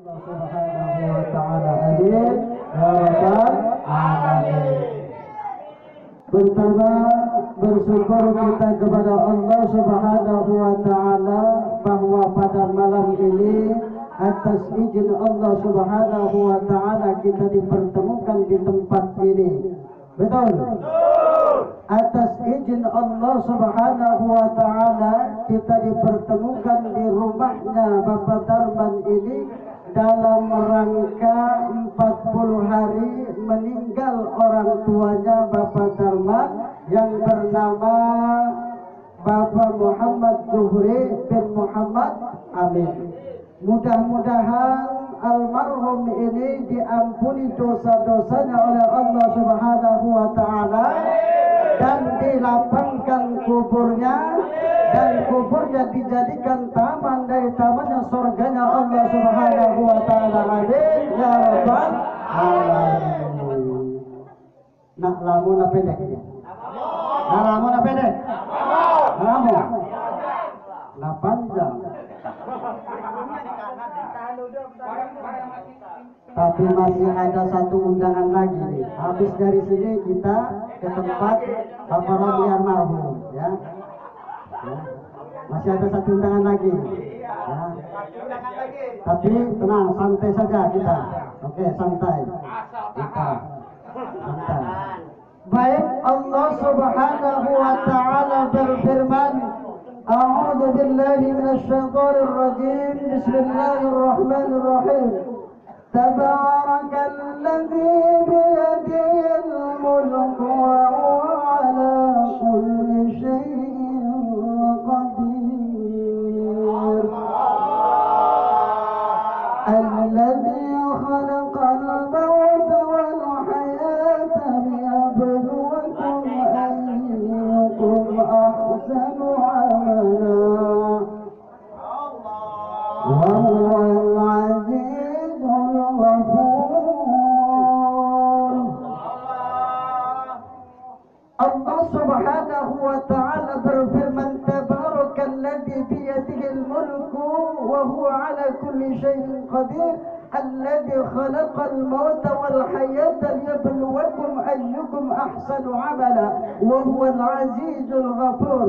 Subhanahu wa ta'ala. Amin ya rabbal alamin. Pertama, bersyukur kita kepada Allah Subhanahu wa ta'ala bahwa pada malam ini atas izin Allah Subhanahu wa ta'ala kita dipertemukan di tempat ini. Betul? Atas izin Allah Subhanahu wa ta'ala kita dipertemukan di rumahnya Bapak Darman ini dalam rangka 40 hari meninggal orang tuanya Bapak Darman yang bernama Bapak Muhammad Zuhri bin Muhammad Amin. Mudah-mudahan almarhum ini diampuni dosa-dosanya oleh Allah Subhanahu wa ta'ala dan dilapangkan kuburnya dan kuburnya dijadikan taman dari tamannya surganya Allah Subhanahu wa ta'ala. Amin ya rabbal alamin. Nak lamun apa pendek ya? Nak lamun apa pendek? Lamun. Nah panjang. Tapi masih ada satu undangan lagi. Habis dari sini kita ke tempat Bapak Romi almarhum, ya. Masih ada satu undangan lagi. Ya. Tapi tenang, santai saja kita. Oke, santai. Kita santai. Baik, Allah Subhanahu wa ta'ala berfirman, A'udzu billahi minasy syaithanir rajim. Bismillahirrahmanirrahim. Tabarakalladzi biyadihil mulku wa huwa 'ala kulli syai'in qadir. Alladzi khalaqal mauta wal hayata liyabluwakum ayyukum ahsanu 'amala. Wal 'azizul ghafur. Allah Subhanahu wa ta'ala berfirman, Tabarakalladzi biyadihil mulku wa huwa 'ala kulli syai'in qadir. Alladzi khalaqal mauta wal hayata liyabluwakum ayyukum ahsanu 'amala wa huwal 'azizul ghafur.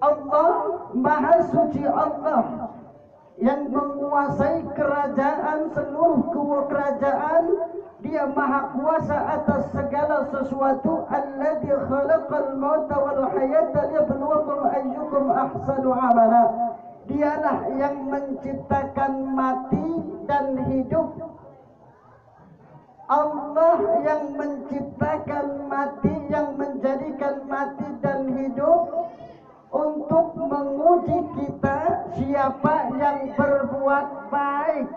Allah Maha Suci, Allah yang menguasai kerajaan, seluruh kerajaan. Dia Maha Kuasa atas segala sesuatu. Alladzi khalaqal mauta wal hayata liyabluwakum ayyukum ahsanu amala. Dialah yang menciptakan mati dan hidup. Allah yang menciptakan mati, yang menjadikan mati dan hidup untuk menguji kita siapa yang berbuat baik.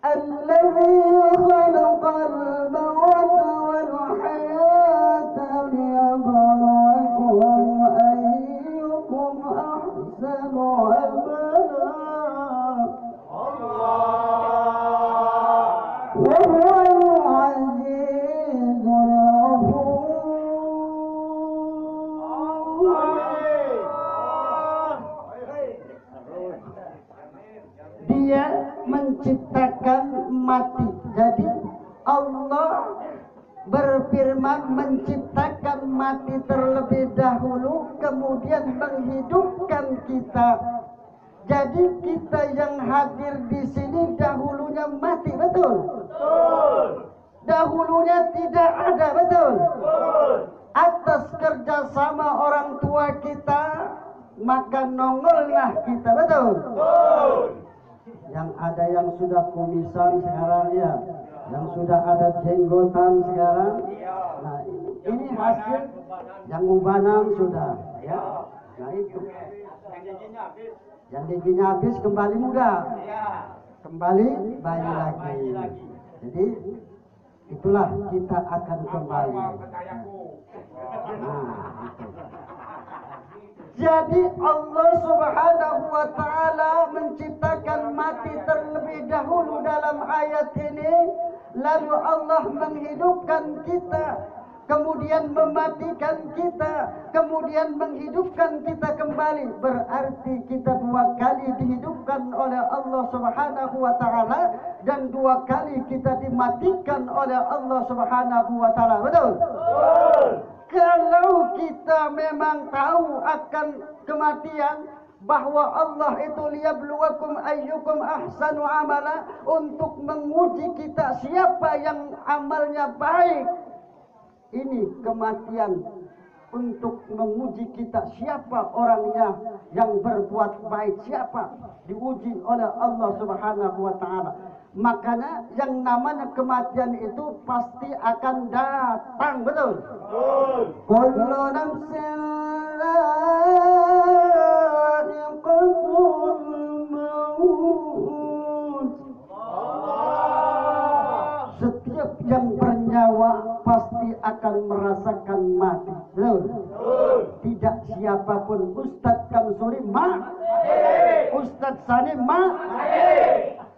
Alladzi khalaqal mauta wal hayata liyabluwakum ayyukum ahsanu amala. Allah wa huwal 'azizul ghafur. Dia menciptakan mati. Jadi Allah berfirman menciptakan mati terlebih dahulu, kemudian menghidupkan kita. Jadi kita yang hadir di sini dahulunya mati, betul? Betul. Dahulunya tidak ada, betul? Betul. Atas kerjasama orang tua kita, maka nongollah kita, betul? Betul. Yang ada yang sudah kumisan sekarang, ya, yang sudah ada jenggotan sekarang. Nah, ini hasil yang ubanan sudah, ya. Nah itu. Yang giginya habis kembali muda, kembali bayi lagi. Jadi itulah kita akan kembali. Nah, itu. Jadi Allah Subhanahu wa ta'ala menciptakan mati terlebih dahulu dalam ayat ini, lalu Allah menghidupkan kita. kemudian mematikan kita, kemudian menghidupkan kita kembali. Berarti kita 2 kali dihidupkan oleh Allah Subhanahu wa taala dan 2 kali kita dimatikan oleh Allah Subhanahu wa taala. Betul? Betul. Kalau kita memang tahu akan kematian, bahwa Allah itu liyabluwakum ayyukum ahsanu amala, untuk menguji kita siapa yang amalnya baik. Ini kematian untuk menguji kita siapa orangnya yang berbuat baik, siapa diuji oleh Allah Subhanahu wa taala. Makanya yang namanya kematian itu pasti akan datang, betul? Betul. Kullu nafsin dha'iqatul maut. Setiap yang bernyawa pasti akan merasakan mati. Betul? Tidak siapapun. Ustadz Kamsuri Ustadz Sani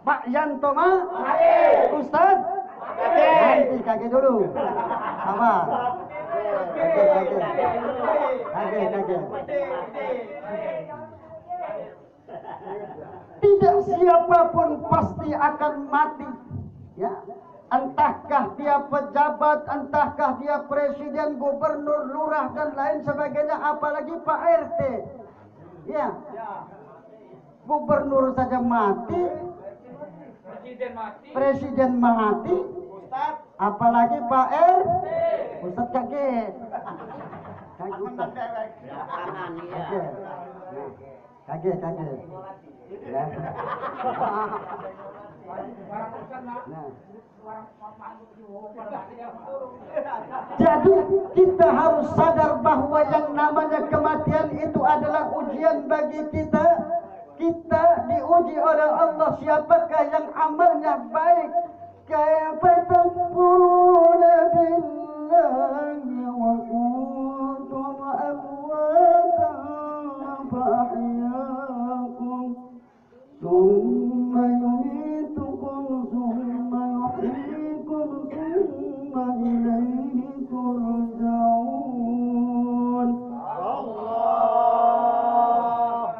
Pak Yanto Ustadz nanti kaget dulu. Apa? Kaget. Tidak siapapun pasti akan mati. Ya. Entahkah dia pejabat, entahkah dia presiden, gubernur, lurah dan lain sebagainya, apalagi Pak RT. Ya. Gubernur saja mati, presiden mati, apalagi Pak RT. Ustadz kaget. Kaget. Ya. Jadi kita harus sadar bahwa yang namanya kematian itu adalah ujian bagi kita. Kita diuji oleh Allah siapakah yang amalnya baik. Kaifa takfuruna billahi wa kuntum amwatan fa ahyaakum thumma yumitukum thumma yuhyikum thumma ilayhi turja'un.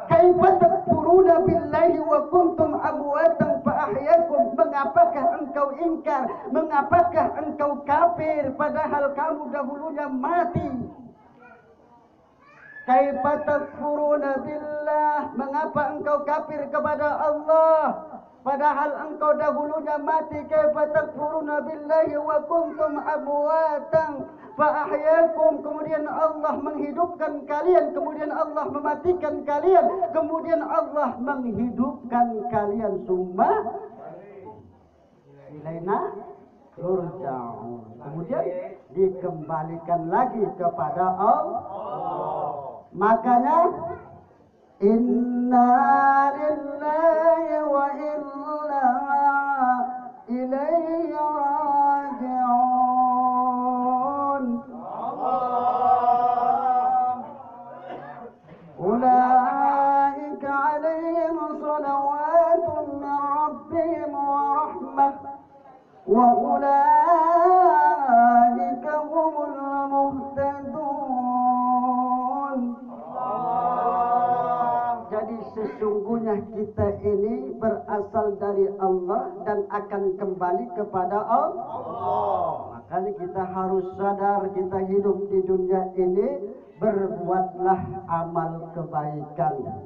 Kaifa takfuruna billahi wa kuntum amwatan fa ahyaakum. Mengapakah engkau ingkar, mengapakah engkau kafir padahal kamu dahulunya mati? Kaifa takfuruna billah. Mengapa engkau kafir kepada Allah padahal engkau dahulunya mati? Kaifa takfuruna billahi wa kuntum amwatan fa ahyaakum. Kemudian Allah menghidupkan kalian, kemudian Allah mematikan kalian, kemudian Allah menghidupkan kalian. Summa ilaina turja'un. Kemudian dikembalikan lagi kepada Allah. Makanya inna lillahi wa inna ilaihi raji'un. Ulaika alaihim salawatun min rabbihim wa rahmah wa ulaika humul muhtadun. Jadi sesungguhnya kita ini berasal dari Allah dan akan kembali kepada Allah. Makanya kita harus sadar, kita hidup di dunia ini, berbuatlah amal kebaikan.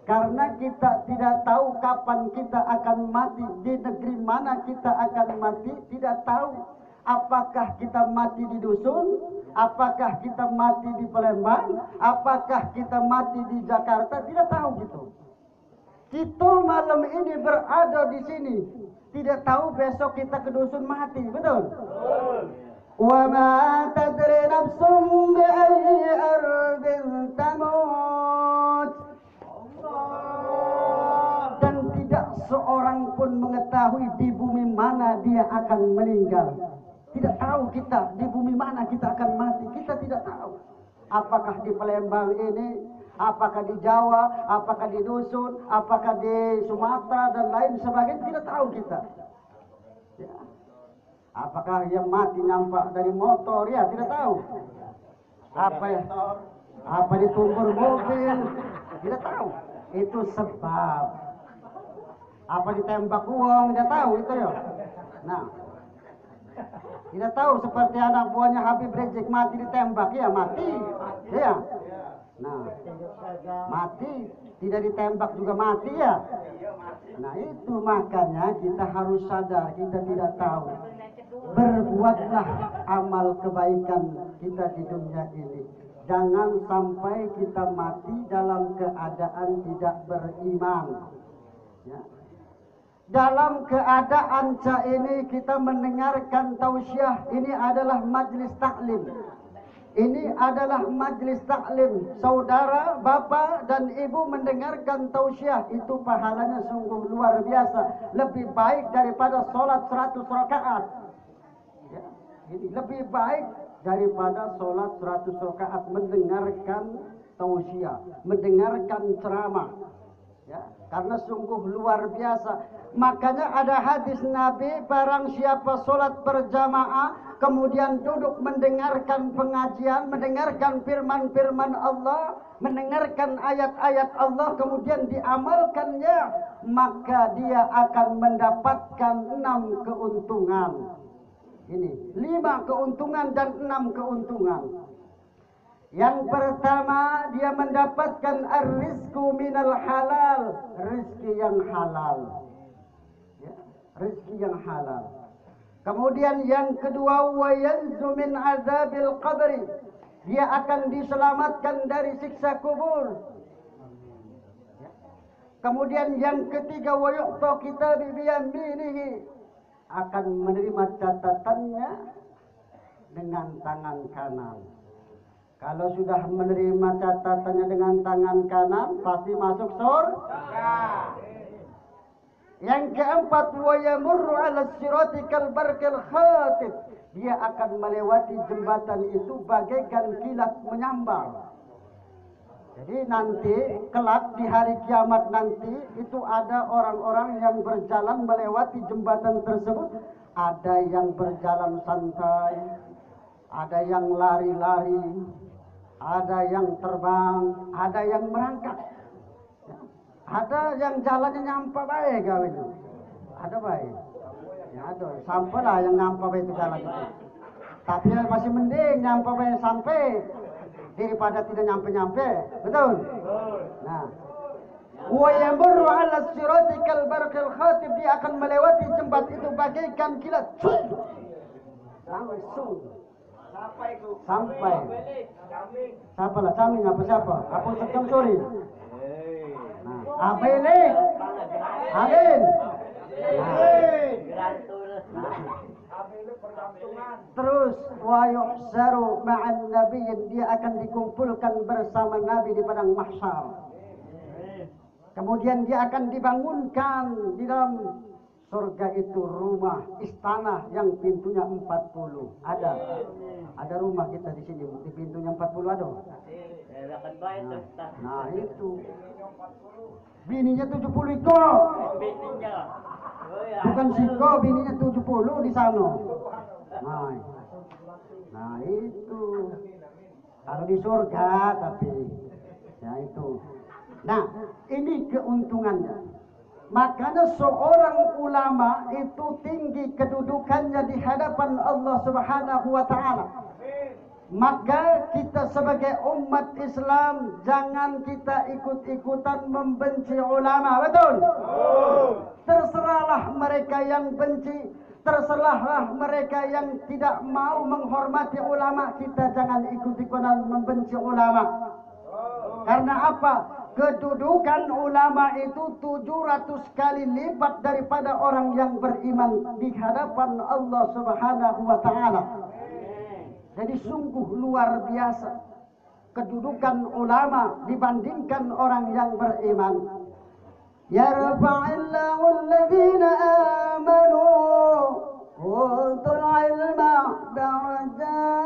Karena kita tidak tahu kapan kita akan mati, di negeri mana kita akan mati, tidak tahu. Apakah kita mati di dusun, apakah kita mati di Palembang, apakah kita mati di Jakarta, tidak tahu gitu. Kita malam ini berada di sini, tidak tahu besok kita ke dusun mati, betul? Wa ma tadri nafsum bi ayyi ardin tamut. Dan tidak seorang pun mengetahui di bumi mana dia akan meninggal. Tidak tahu kita di bumi mana kita akan mati. Kita tidak tahu. Apakah di Palembang ini, apakah di Jawa, apakah di dusun, apakah di Sumatera dan lain sebagainya, tidak tahu kita. Ya. Apakah yang mati nampak dari motor? Ya, tidak tahu. Apa ditumbur mobil? Tidak tahu. Itu sebab. Apa ditembak uang? Tidak tahu itu ya. Nah, tidak tahu seperti anak buahnya Habib Rizik mati ditembak, ya mati. Ya. Nah, mati tidak ditembak juga mati ya. Nah itu makanya kita harus sadar, kita tidak tahu. Berbuatlah amal kebaikan kita di dunia ini. Jangan sampai kita mati dalam keadaan tidak beriman. Ya. Dalam keadaan ini kita mendengarkan tausiah, ini adalah majlis taklim. Ini adalah majlis taklim. Saudara, bapak dan ibu mendengarkan tausiah, itu pahalanya sungguh luar biasa. Lebih baik daripada sholat 100 rakaat. Ya, ini lebih baik daripada sholat 100 rakaat mendengarkan tausiah, mendengarkan ceramah. Ya, karena sungguh luar biasa. Makanya ada hadis Nabi, barang siapa sholat berjamaah kemudian duduk mendengarkan pengajian, mendengarkan firman-firman Allah, mendengarkan ayat-ayat Allah, kemudian diamalkannya, maka dia akan mendapatkan 6 keuntungan. Ini 5 keuntungan dan 6 keuntungan. Yang pertama, dia mendapatkan ar-rizqu minal halal, rezeki yang halal. Ya, rezeki yang halal. Kemudian yang kedua, wa yanzu min azabil qabri, dia akan diselamatkan dari siksa kubur. Ya. Kemudian yang ketiga, wa yu'ta kitabi biyaminihi, akan menerima catatannya dengan tangan kanan. Kalau sudah menerima catatannya dengan tangan kanan, pasti masuk surga. Yang keempat, wa yamurru 'ala sirati kal barqil khatib, dia akan melewati jembatan itu bagaikan kilat menyambar. Jadi nanti kelak di hari kiamat nanti itu ada orang-orang yang berjalan melewati jembatan tersebut, ada yang berjalan santai, ada yang lari-lari, ada yang terbang, ada yang merangkak. Ada yang jalannya nyampe baik gawinnya. Ada baik. Ya ada, sampai lah yang nyampe baik itu jalan itu. Tapi masih mending nyampe baik sampai daripada tidak nyampe-nyampe. Betul? Nah, wa yamurru 'ala sirati kal barqil khatib, dia akan melewati jembatan itu bagaikan kilat. Langsung sampai. Siapa lah caming apa siapa? Apa sekam sorry? Apa ini? Amin. Terus wa yuhsaru ma'an nabiyyin, dia akan dikumpulkan bersama Nabi di padang mahsyar. Kemudian dia akan dibangunkan di dalam surga itu rumah, istana yang pintunya 40. Ada rumah kita di sini, di pintunya 40 ada. Nah itu. Bininya 70 ekor. Bukan siko, bininya 70 di sana. Nah itu. Kalau di surga tapi ya itu. Nah, ini keuntungannya. Makanya seorang ulama itu tinggi kedudukannya di hadapan Allah Subhanahu wa taala. Maka kita sebagai umat Islam jangan kita ikut-ikutan membenci ulama, betul? Terserahlah mereka yang benci, terserahlah mereka yang tidak mau menghormati ulama, kita jangan ikut-ikutan membenci ulama. Karena apa? Kedudukan ulama itu 700 kali lipat daripada orang yang beriman di hadapan Allah Subhanahu wa taala. Jadi sungguh luar biasa kedudukan ulama dibandingkan orang yang beriman. Yarfa'illahu alladhina amanu utul ilma darajat.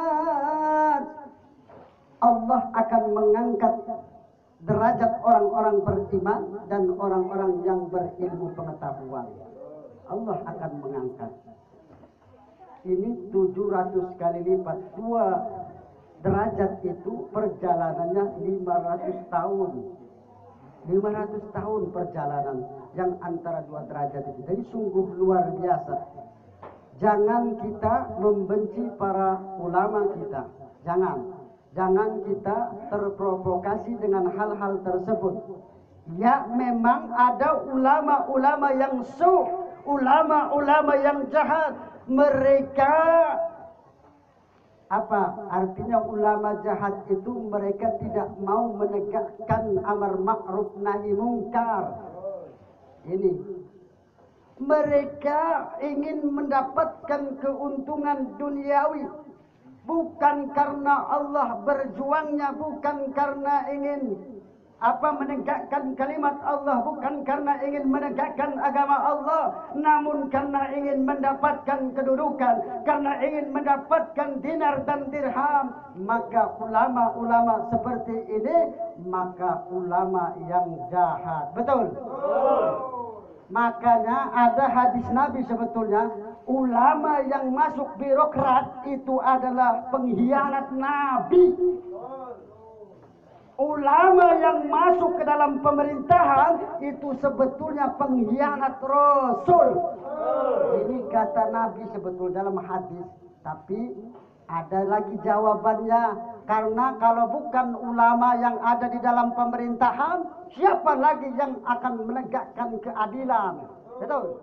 Allah akan mengangkat derajat orang-orang beriman dan orang-orang yang berilmu pengetahuan. Allah akan mengangkat. ini 700 kali lipat. 2 derajat itu perjalanannya 500 tahun. 500 tahun perjalanan yang antara 2 derajat itu. Jadi sungguh luar biasa. Jangan kita membenci para ulama kita. Jangan kita terprovokasi dengan hal-hal tersebut. Ya, memang ada ulama-ulama yang ulama-ulama yang jahat. Mereka apa artinya ulama jahat itu? Mereka tidak mau menegakkan amar ma'ruf nahi mungkar. Ini mereka ingin mendapatkan keuntungan duniawi, bukan karena Allah berjuangnya, bukan karena ingin menegakkan kalimat Allah, bukan karena ingin menegakkan agama Allah, namun karena ingin mendapatkan kedudukan, karena ingin mendapatkan dinar dan dirham. Maka ulama-ulama seperti ini, maka ulama yang jahat. Betul? Makanya ada hadis Nabi sebetulnya, ulama yang masuk birokrat itu adalah pengkhianat Nabi. Ulama yang masuk ke dalam pemerintahan itu sebetulnya pengkhianat Rasul. Ini kata Nabi sebetulnya dalam hadis. Tapi ada lagi jawabannya. Karena kalau bukan ulama yang ada di dalam pemerintahan, siapa lagi yang akan menegakkan keadilan? Betul?